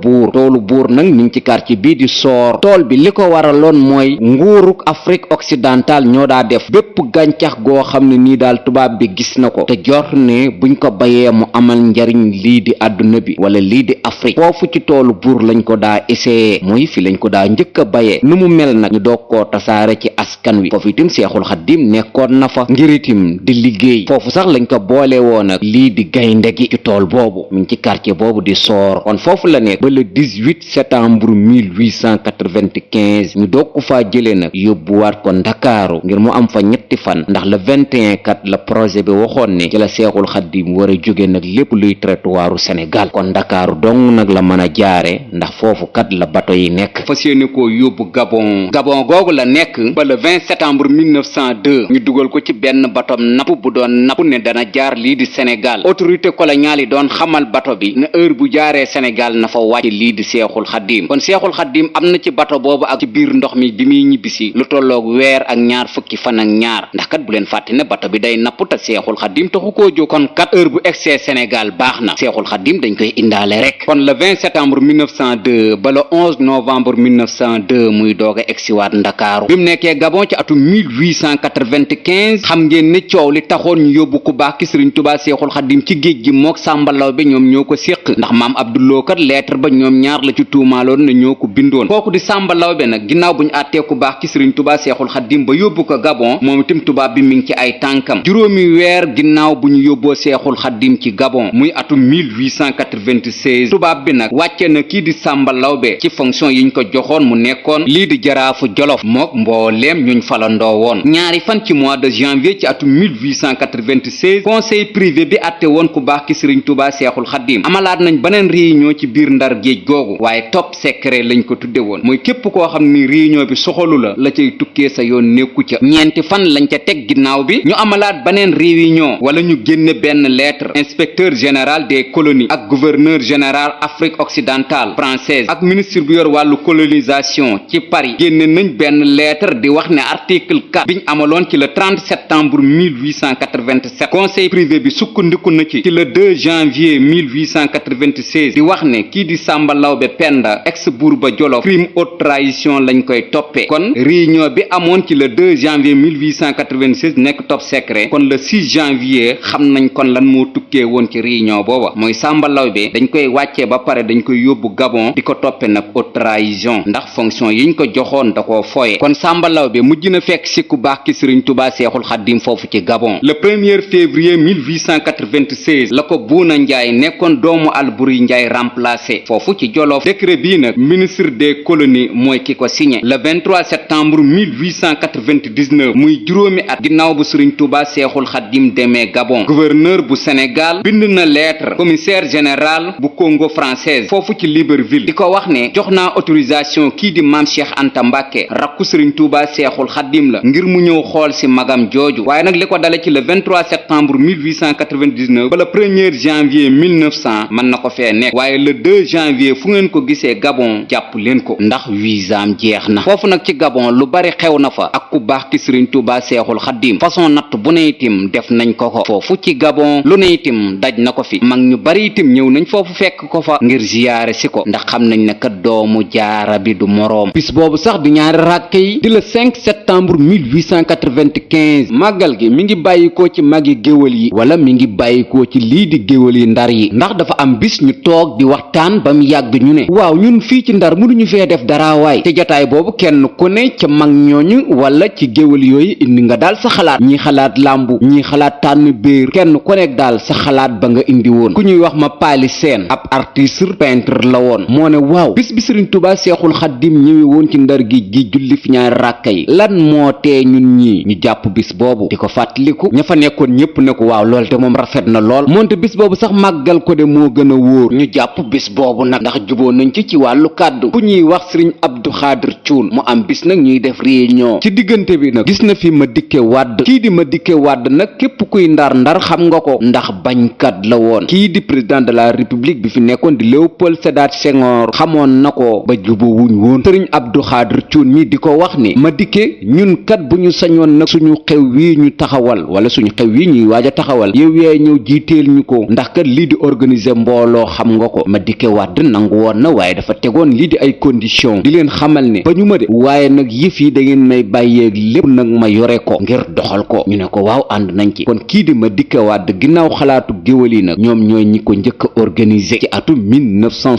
buur nag mi ngi ci quartier bii di Soor tool bi li ko waraloon mooy nguuruk Afrique occidentale ñoo daa def bépp gàncax goo xam ne nii daal tubaab bi gis na ko te jort ne buñ ko bayee mu amal njariñ lii di àdduna bi wala lii di Afrique foofu ci toolu buur lañ ko daa essayé muy fi lañ ko daa njëkk a bayee nu mu mel nag ñu doog koo tasaare ci askan wi foofu itam Seexul Xaddim nekkoon na fa ngir itam di liggéey foofu sax lañ ko boole woon ak lii di gaynde gi ci tool boobu mi ngi ci quartier boobu di Soor kon foofu la nekk ba le 18 septembre 1895 ñu doog ko faa jëlee nag yóbbuwaat ko Ndakaaru ngir mu am fa ñetti fan ndax le 21 kat la projet bi waxoon ne ci la Seexul Xaddim war a jóge nag lépp luy territoire Sénégal kon Ndakaaru dong nag la mën a jaare ndax foofu kat la bato yi nekk fas yéene koo yóbbu Gabon googu la nekk ba le 20 septembre 1902 ñu dugal ko ci benn batom napp bu doon napp ne dana jaar lii di Sénégal autorité coloniale yi doon xamal bato bi ne heure bu jaaree Sénégal na fa wàcc lii di Seexul Xaddim kon Seexul Xaddim am na ci bato boobu ak ci biir ndox mi bi muy ñibbisi lu tolloog weer ak ñaar fukki fan ak ñaar ndax kat bu leen fàtte ne bato bi day napp te Seexul Xaddim taxu koo jóg kon kat heure bu egsee Sénégal baax na Seexul Xaddim dañ koy indaale rek kon le 20 septembre 1902 ba le 11 novembre 1902 muy doog a egsiwaat Ndakaaru bi mu nekkee Gabon ci atum 1895 xam ngeen ne coow li taxoon ñu yóbbu ku baax ki Sëriñ Tuubaa Seexul Xaddim ci géej gi mook Sàmba Lawbe ñoom ñoo ko séq ndax maam Abduloo kat lettre ba ñoom ñaar la ci tuumaaloon ne ñoo ko bindoon kooku di Sàmba Lawbe nag ginnaaw bu ñu àttee ku baax ki Sëriñ Tuubaa Seexul Xaddim ba yóbbu ko Gabon moom itam tubaab bi mi ngi ci ay tànkam juróomi weer ginnaaw bu ñu yóbboo Seexul Xaddim ci Gabon muy atum 1896 tubaab bi nag wàcce na kii di Sàmba Lawbe ci fonction yiñ ko joxoon mu nekkoon lii di jaraafu Jolof mook mbooleem ñuñ falandoo woon ñaari fan ci mois de janvier ci atum 1896 conseil privé bi àtte woon ku baax ki Sëriñ Tuubaa Seexul Xaddim amalaat nañ beneen réunion ci biir Ndar géej googu waaye top secret lañ ko tudde woon mooy képp koo xam ni réunion bi soxalu la cay tukkee sa yoon nekku ca ñeenti fan lañ ca teg ginnaaw bi ñu amalaat beneen réunion wala ñu génne benn lettre inspecteur général des colonies ak gouverneur général Afrique occidentale française ak ministre bu yor wàllu colonisation ci Paris génne nañ benn lettre di wax ne article 4 biñ amaloon ci le 30 septembre 1887 conseil privé bi sukkandiku na ci le 2 janvier 1896 di wax ne kii di Sàmba Lawbe Penda ex Buurba Jolof crime haute trahison lañ koy toppee kon réunion bi amoon ci le 2 janvier 1896 nekk top secret kon le 6 janvier xam nañ kon lan moo tukkee woon ci réunion booba mooy Sàmba Lawbe dañ koy wàccee ba pare dañ koy yóbbu Gabon di ko toppe nag haute trahison ndax fonction yiñ ko joxoon da koo foye kon Sàmba Lawbe mujj na fekk si ku baax ki Sëriñ Tuubaa Seexul Xaddim foofu ci Gabon le 1er février 1896 la ko Buuna Njaay nekkoon doomu Alburi Njaay remplacé foofu ci Jolof décret bii nag ministre des colonies mooy ki ko signé le 23 septembre 1899 muy juróomi at ginnaaw bu Sëriñ Tuubaa Seexul Xaddim demee Gabon gouverneur bu Sénégal bind na lettre commissaire général bu Congo française foofu ci Libreville di ko wax ne jox naa autorisation kii di maam Cheikh Anta Mbàkke rakku Sëriñ Tuubaa Seexul Xaddim la ngir mu ñëw xool si magam jooju waaye nag li ko dale ci le 23 septembre 1899 ba le 1er janvier 1900 mën na ko fee nekk waaye le 2 janvier fu ngeen ko gisee Gabon jàpp leen ko ndax visaam jeex na foofu nag ci Gabon lu bari xew na fa ak ku baax ki Sëriñ Tuubaa Seexul Xaddim façon natt bu ne itim def nañ ko foofu ci Gabon lu ne itim daj na ko fi mag ñu bari itim ñëw nañ foofu fekk ko fa ngir ziyaare si ko ndax xam nañ ne kat doomu jaara bi du moroom bis boobu sax di ñaari ràkke yi di le 5 septembre 1895 màggal gi mi ngi bàyyikoo ci magi géwël yi wala mi ngi bàyyikoo ci lii di géwël yi Ndar yi ndax dafa am bis ñu toog di waxtaan ba mu yàgg ñu ne waaw ñun fii ci Ndar mënuñu fee def dara waay te jotaay boobu kenn ku ne ca mag ñooñu wala ci géwël yooyu indi nga daal sa xalaat ñii xalaat làmbu ñii xalaat tànn béer kenn ku nekk daal sa xalaat ba nga indi woon ku ñuy wax ma paali seen ab artiste peintre la woon moo ne waaw bis bi Sëriñ Tuubaa Seexul Xaddim ñëwee woon ci Ndar gi julli fi ñaari ràkka yi lan moo tee ñun ñii ñu jàpp bis boobu di ko fàttaliku ña fa nekkoon ñépp ne ko waaw lool te moom rafet na lool moonte bis boobu sax màggal ko de moo gën a wóor ñu jàpp bis boobu nag ndax juboo nañ ci wàllu kàddu ku ñuy wax Sëriñ Abdu Xaadir Cuun mu am bis nag ñuy def réunion ci diggante bi nag gis na fi ma dikke wàdd kii di ma dikke wàdd nag képp kuy ndar xam nga ko ndax bañkat la woon. kii di président de la république bi fi nekkoon di Léopold Sédar Senghor xamoon na ko ba jubóowuñ woon. sëriñ Abdou Khadir Thioune mi di ko wax ni Madické ñun kat bu ñu sañoon nag suñu xew wii ñu taxawal wala suñu xew wii ñuy waaj a taxawal yow yaay ñëw jiiteel ñu ko ndax kat lii di organiser mbooloo xam nga ko. Madické Wade nangu woon na waaye dafa tegoon lii di ay conditions di leen xamal ne ba ñu ma de waaye nag yëf yi da ngeen may bàyyeeg lépp nag ma yore ko ngir doxal ko. ñu ne ko waaw ànd nañ ci. kon kii di Madické Wade ginnaaw xalaatu géwël yi nag ñoom ñooy ñi ko njëkk a organiser ci atum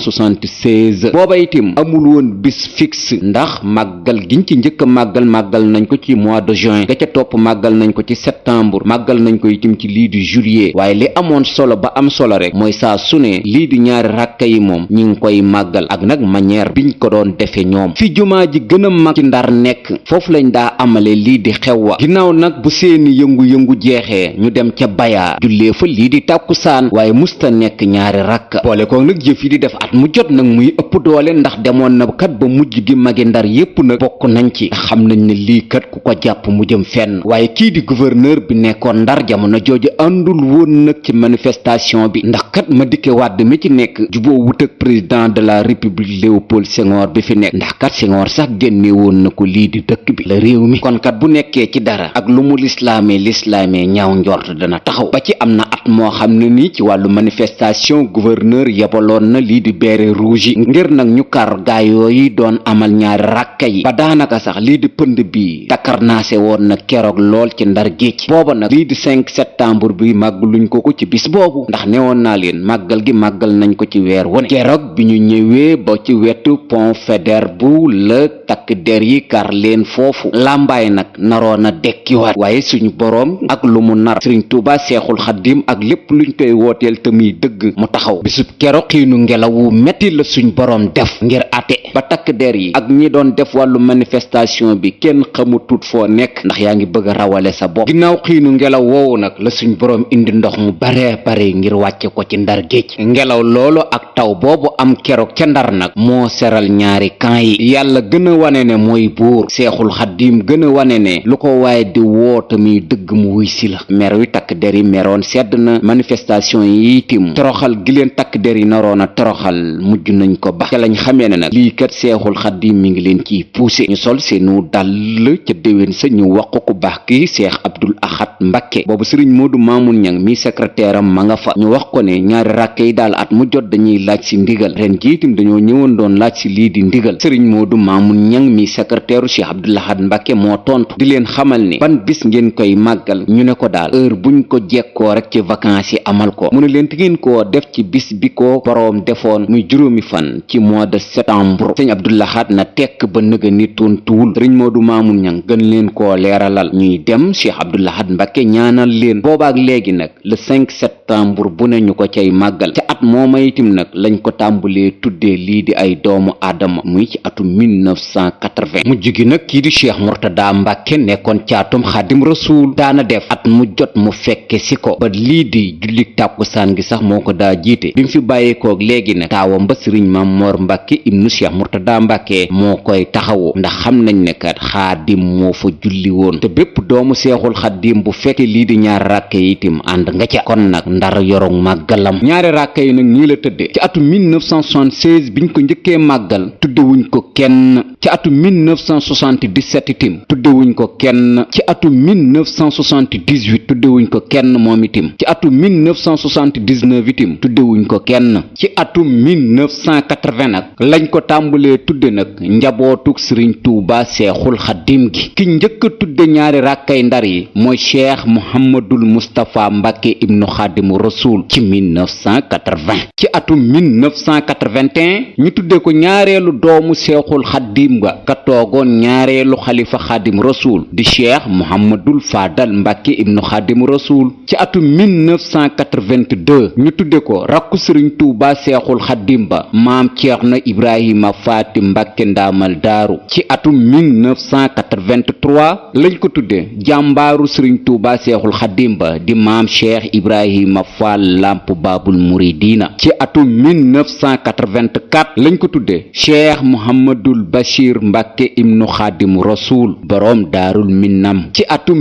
1976. booba itam amul woon bis fixe ndax màggal giñ ci njëkk a màggal nañ ko ci mois de juin ga ca topp màggal nañ ko ci septembre màggal nañ ko itam ci lii di juillet. waaye li amoon solo ba am solo rek mooy saa su ne lii di ñaari rakka yi moom ñi ngi koy màggal ak nag manière biñ ko doon defe ñoom. fi jumaa ji gën a mag ci Ndar nekk foofu lañ daa amale lii di xew wa ginnaaw nag bu seeni yëngu-yëngu jeexee ñu dem ca bayaa jullee fa lii di tàkkusaan waaye musta nekk ñaari rakka. boole ko nag jëf yi di def at mu jot nag muy ëpp doole ndax demoon na kat ba mujj gi magi Ndar yépp nag bokk nañ ci xam nañ ne lii kat ku ko jàpp mu jëm fenn. waaye kii di gouverneur bi nekkoon Ndar jamono jooju àndul woon nag ci manifestation bi ndax kat Madické Wade mi ci nekk juboo wut ak président de la république Léopold Senghor bi fi nekk ndax kat Senghor sax génne woon na ko lii di dëkk bi la réew mi. kon kat bu nekkee ci dara ak lu mu lislaamee ñaaw njort dana taxaw ba ci am na at moo xam ne nii ci wàllu manifestation gouverneur yebaloon na lii di béret rouge yi ngir nag ñu kar gaay yooyu doon amal ñaari rakka yi ba daanaka sax lii di pënd bi takarnaase woon na keroog lool ci Ndar géej. booba nag lii di 5 septembre bi màggaluñ ko ci bis boobu ndax newoon naa leen màggal gi màggal nañ ko ci weer wone. keroog bi ñu ñëwee ba ci wetu pont Faidherbe bu la takk der yi kar leen foofu làmbaay nag naroon a dekkiwaat waaye suñu boroom ak lu mu nar Sëriñ Tuuba Seexul Xaddim ak lépp luñ koy wooteel te muy dëgg mu taxaw. bisub keroog xiinu ngelawu metti la suñ boroom def ngir ate ba takk der yi ak ñi doon def wàllu manifestation bi kenn xamutut foo nekk ndax yaa ngi bëgg a rawale sa bopp. ginnaaw xiinu ngelaw woowu nag la suñ boroom indi ndox mu bare ngir wàcce ko ci Ndar géej. ngelaw loolu ak taw boobu am keroog ca Ndar nag moo seral ñaari camp yi. yàlla gën a wane ne mooy buur Seexul Xaddim gën a wane ne lu ko waaye di woote muy dëgg mu wuy si la. mer wi takk der yi meroon sedd na manifestation yi itim toroxal gi leen takk der yi naroon a toroxal mujj nañ ko ba ca lañ xamee ne nag lii kat Seexul Xaddim mi ngi leen ciy poussé ñu sol seenu dàll ca déwén sa ñu wax ko ku baax ki Seex Abdul Ahad Mbacké boobu sëriñ Moodu Maamun Ñang mi secrétaire am ma nga fa ñu wax ko ne ñaari rakk yi daal at mu jot dañuy laaj si ndigal ren jiitim dañoo ñëwoon doon laaj si lii di ndigal. sëriñ Moodu Maamun Ñang mi secrétaire Cheikh Abdul Ahad Mbacké moo tontu di leen xamal ni ban bis ngeen koy màggal ñu ne ko daal heure buñ ko jekkoo rek ci vacances yi amal ko mu ne leen te ngeen koo def ci bis bi ko boroom defoon muy juróomi fan ci mois de septembre. sëñ Abdul Ahad na tekk ba nëga ni tontuwul sëriñ Moodu Maamun Ñang gën leen koo leeralal ñuy dem Cheikh Abdul Ahad Mbacké ñaanal leen boobaak léegi nag le 5 septembre bu ne ñu ko cay màggal ca at mooma itim nag lañ ko tàmbalee tuddee lii di ay doomu aadama muy ci atum 1980 mujj gi nag kii di Cheikh Mourtada Mbacké nekkoon caatum Xaadim Rasuul daana def at mu jot mu fekke si ko ba lii di jullik tàkkusaan gi sax moo ko daa jiite bi mu fi bàyyeekook léegi nag taawam ba sëriñ Maam Moor Mbacké ibnu Cheikh Mourtada Mbacké moo koy taxawu ndax xam nañ ne kat Xaadim moo fa julli woon te bépp doomu Seexul Xaadim bu fekke lii di ñaari ràkke yi itam ànd nga ca kon nag Ndar yorong màggalam ñaari ràkke yi nag nii la tëddee ci atum 1976 biñ ko njëkkee màggal tuddewuñ ko kenn ci atum 1977 itim tuddewuñ ko kenn ci atum 1978 tuddewuñ ko kenn moom itim ci atum 1979 itim tuddewuñ ko kenn ci atum 1980 nag lañ ko tàmbalee tudde nag njabootug Sëriñ Tuuba Seexul Xaddim gi ki njëkk a tudde ñaari ràkkay Ndar yi mooy Cheikh Mouhamadul Moustapha Mbacké ibnu Xaadimu Rasuul ci 1980 ci atum 1981 ñu tudde ko ñaareelu doomu Seexul Xaddim ga ka toogoon ñaareelu xalifa Xaadim Rasuul di Cheikh Mouhamadul Fadal Mbacké ibnu Xaadim Rasuul ci atum 1982 ñu tudde ko rakku Sëriñ Tuuba Seexul Xaddim ba maam Ceerno Ibrahima Faati Mbacké ndaamal daaru ci atum 1983 lañ ko tudde jàmbaaru Sëriñ Tuuba Seexul Xaddim ba di maam Cheikh Ibrahima Fall Lamp Baabul Muridiina ci atum 1984 lañ ko tudde Cheikh Mouhamadul Bachir Mbacké ibnu Xaadim Rasuul boroom daarul Minnam ci atum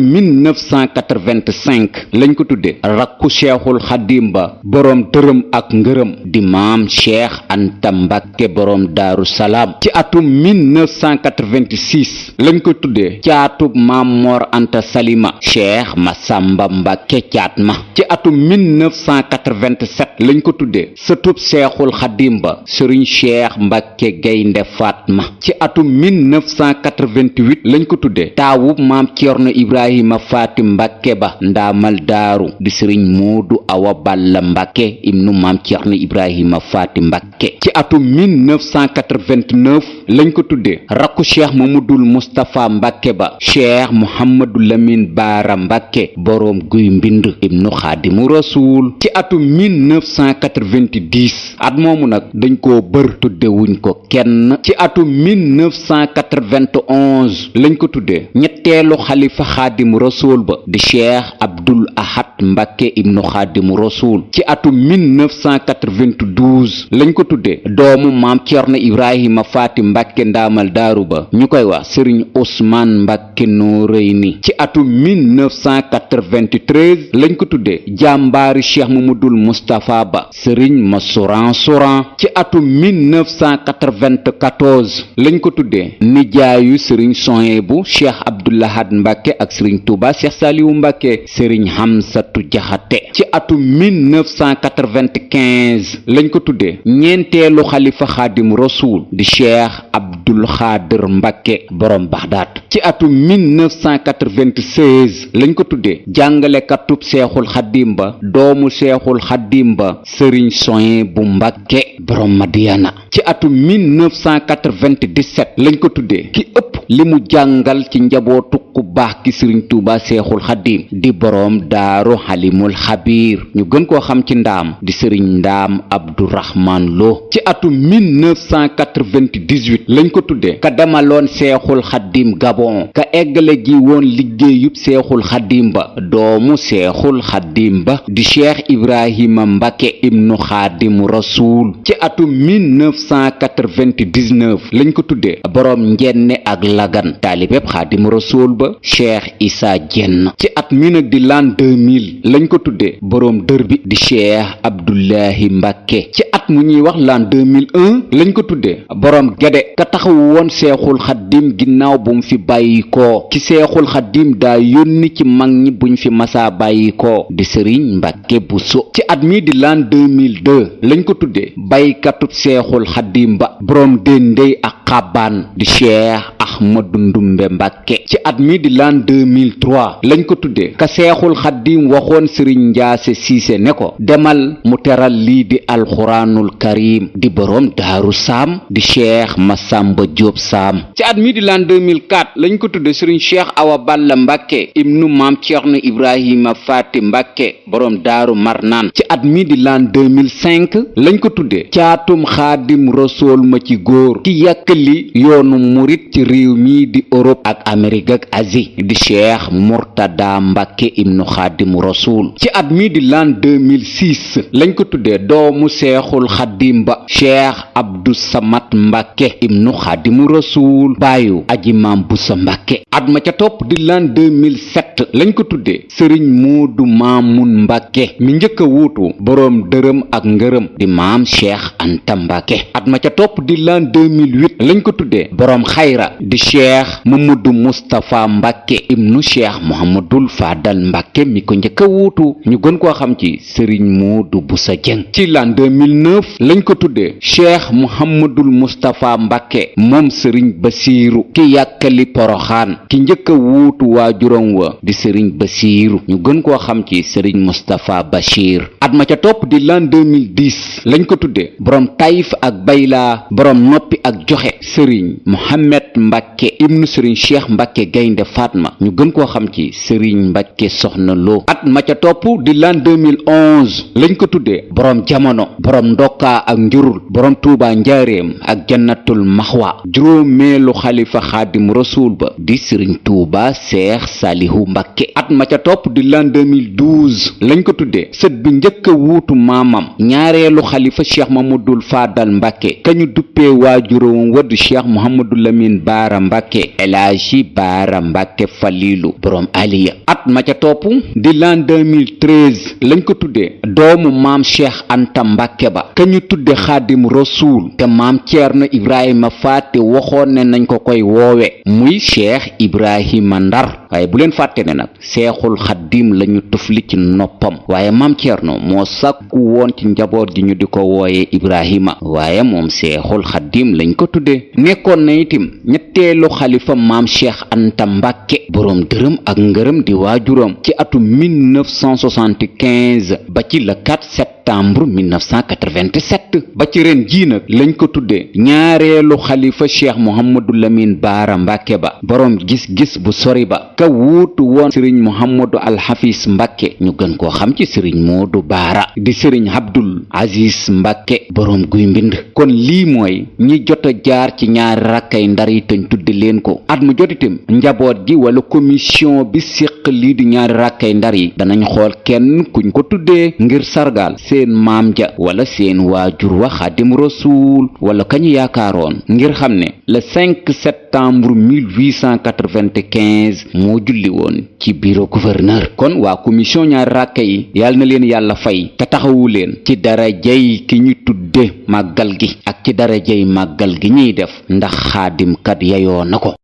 1985 lañ ko tudde rakku Cheikhul Xadim ba boroom dërëm ak ngërëm di maam Cheikh Anta Mbàkke boroom Daaru Salaam. ci atum 1986 lañ ko tudde caatub maam Mor Anta Salima Cheikh Masamba Mbàkke caat ma. ci atum 1987 lañ ko tudde sëtub Cheikhul Xadim ba sëriñ Cheikh Mbàkke Gaynde Fatma. ci atum 1988 lañ ko tudde taawub maam Ceerno Ibrahima Faati Mbàkke ba ndaamal daaru di sëriñ Moodu Awa Balla Mbàkke ibnu maam Ceerno Ibrahima Faati Mbàkke. ci atum 1989 lañ ko tudde rakku cheikh Mamadul Mustapha Mbàkke ba cheikh Muhammadu Lamin Baara Mbàkke boroom guy mbind ibnu Xaadimu Rasuul. ci atum 1990 at moomu nag dañ koo bër tuddewuñ ko kenn. ci atum 1991 lañ ko tudde ñetteelu xalifa Xaadimu Rasuul ba di cheikh Abdul Ahad Mbàkke ibnu Xaadimu Rasuul. ci atum 1992 lañ ko tudde doomu maam Ceerno Ibrahima Faati Mbàkke ndaamal daaru ba ñu koy wax sëriñ Ousmane Mbàkke Noreyni. ci atum 1993 lañ ko tudde jàmbaari cheikh Mamadul Mustapha ba sëriñ Masuran Suran. ci atum 1994 lañ ko tudde nijaayu sëriñ Sohaybu cheikh Abdoulahad Mbàkke ak sëriñ Tuuba cheikh Saliwu Mbàkke sëriñ Hamsatu Jaxate. ci atum 1995 lañ ko tudde ñeenteelu xalifa Xaadimu Rasuul di cheikh Abdul Xaadir Mbàkke borom Baxdaad. ci atum 1996 lañ ko tudde jàngalekatub seexul xaddim ba doomu seexul xaddim ba sëriñ Sohaybu Mbàkke borom Madiyana. ci atum 1997 lañ ko tudde ki ëpp li mu jàngal ci njabootu ku baax ki sëriñ Tuuba seexul xaddim di boroom daaru Xalimul Xabiir ñu gën koo xam ci ndaam di sëriñ Ndaam Abdourahman Lo. ci atum 1998 lañ ko tudde ka demaloon seexul xaddim Gabon ka eggale ji woon liggéeyub seexul xaddim ba doomu seexul xaddim ba di cheikh Ibrahima Mbàkke ibnu Xaadimu Rasuul. ci atum 1999 lañ ko tudde boroom njenne ak lagan taalibeb Xaadimu Rasuul ba cheikh Issa Diène. ci at mi nag di l'an 2000 lañ ko tudde boroom dër bi di cheikh Abdullahi Mbàkke. ci at mu ñuy wax l'an 2001 lañ ko tudde boroom gede ka taxawu woon seexul xaddim ginnaaw bu mu fi bàyyi ko ki seexul xaddim daa yónni ci mag ñi buñ fi masaa bàyyi ko di sëriñ Mbàkke Buso. ci at mi di l'an 2002 lañ ko tudde baykatub seexul xaddim ba boroom déndéy ak xàbbaan di cheikh Ahmadu Ndumbe Mbàkke. ci at mi di l'an 2003 lañ ko tudde ka seexul xaddim waxoon sëriñ Njaase Siise ne ko demal mu teral lii di alxuraanul karim di boroom Daaru Saam di cheikh Masamba Jóob Saam. ci at mi di l'an 2004 lañ ko tudde sëriñ cheikh Awa Balla Mbàkke ibnu maam Ceerno Ibrahima Faati Mbàkke boroom Daaru Marnaan. ci at mi di l'an 2005 lañ ko tudde caatum Xaadim Rasuul ma ci góor ki yàkkali yoonu murit ci réew mi di Europe ak Amérique ak Asie di cheikh Murtada Mbàkke ibnu Xaadimu Rasuul. ci at mi di l'an 2006 lañ ko tudde doomu seexul xaddim ba cheikh Abdou Samad Mbàkke ibnu Xaadimu Rasuul baayu aji maam Busa Mbàkke. at ma ca topp di l'an 2007 lañ ko tudde sëriñ Moodu Maamun Mbàkke mi njëkk a wuutu boroom dërëm ak ngërëm di maam cheikh Anta Mbàkke. at ma ca topp di l'an 2008 lañ ko tudde boroom xayra di cheikh Mamadou Moustapha Mbàkke ibnu cheikh Mohamadul Fadal Mbàkke mi ko njëkk a wuutu ñu gën koo xam ci sëriñ Moodu Busa Jeng. ci l'an 2009 lañ ko tudde cheikh Mohamadul Moustapha Mbàkke moom sëriñ Basiiru ki yàkkali Poroxaan ki njëkk a wuutu waajuram wa di sëriñ Basiiru ñu gën koo xam ci sëriñ Moustapha Bachir. at ma ca topp di l'an 2010 lañ ko tudde boroom Taïf ak Bayla boroom noppi ak joxe sëriñ Mohamed Mbàkke ibnu sëriñ Cheikh Mbàkke Gaynde Fatma ñu gën koo xam ci sëriñ Mbàkke Soxna Lo. at ma ca topp di l'an 2011 lañ ko tudde boroom jamono boroom ndokkaa ak njurul boroom Tuubaa Njaaréem ak Jannatul Maxwa juróomeelu xalifa Xaadimu Rasuul ba di sëriñ Tuubaa Seex Saalihu Mbàkke. at ma ca topp di l'an 2012 lañ ko tudde sët bi njëkk a wuutu maamam ñaareelu xalifa cheikh Mamadul Fadal Mbàkke kañu duppee waajuróom wëdd cheikh Mouhamadou Lamine Baara baara mbàkke elaaji baara mbàkke falilu borom aliya at ma ca topp di l'an 2013 lañ ko tuddee doomu maam cheikh anta mbàkke ba ka ñu tudde xaadim rasuul te maam ceerno ibrahima faati waxoon ne nañ ko koy woowe muy cheikh ibrahima ndar waaye bu leen fàtte ne nag seexul xaddim lañu tufli ci noppam waaye maam ceerno moo sàkku woon ci njaboot gi ñu di ko wooye ibrahima waaye moom seexul xaddim lañ ko tuddee nekkoon na itim ñetteelu xalifa maam cheikh anta mbàkke boroom dërëm ak ngërëm di waajuram ci atum 1975 ba ci le 4 septembre 1987 ba ci ren jii nag lañ ko tuddee ñaareelu xalifa cheikh mohammadu lamin baara mbàkke ba boroom gis-gis bu sori ba ka wuutu woon sëriñ mohammadu alxafis mbàkke ñu gën koo xam ci sëriñ moodu baara di sëriñ abdul aziz mbàkke boroom guy mbind kon lii mooy ñi jot a jaar ci ñaari rakkay ndar yi teñ tudde leen ko at mu jotitam njaboot gi wala commission bi séq lii di ñaari rakkay ndar yi danañ xool kenn kuñ ko tuddee ngir sargaal seen maam ja wala seen waajur wa xaadim rasuul wala kañu yaakaaroon ngir xam ne le 5 septembre 1895 moo julli woon ci bureau gouverneur kon waa commission ñaari rakka yi yàlla na leen yàlla fay te taxawu leen ci darajay ki ñu tudde màggal gi ak ci darajay màggal gi ñuy def ndax xaadim kat yayoo na ko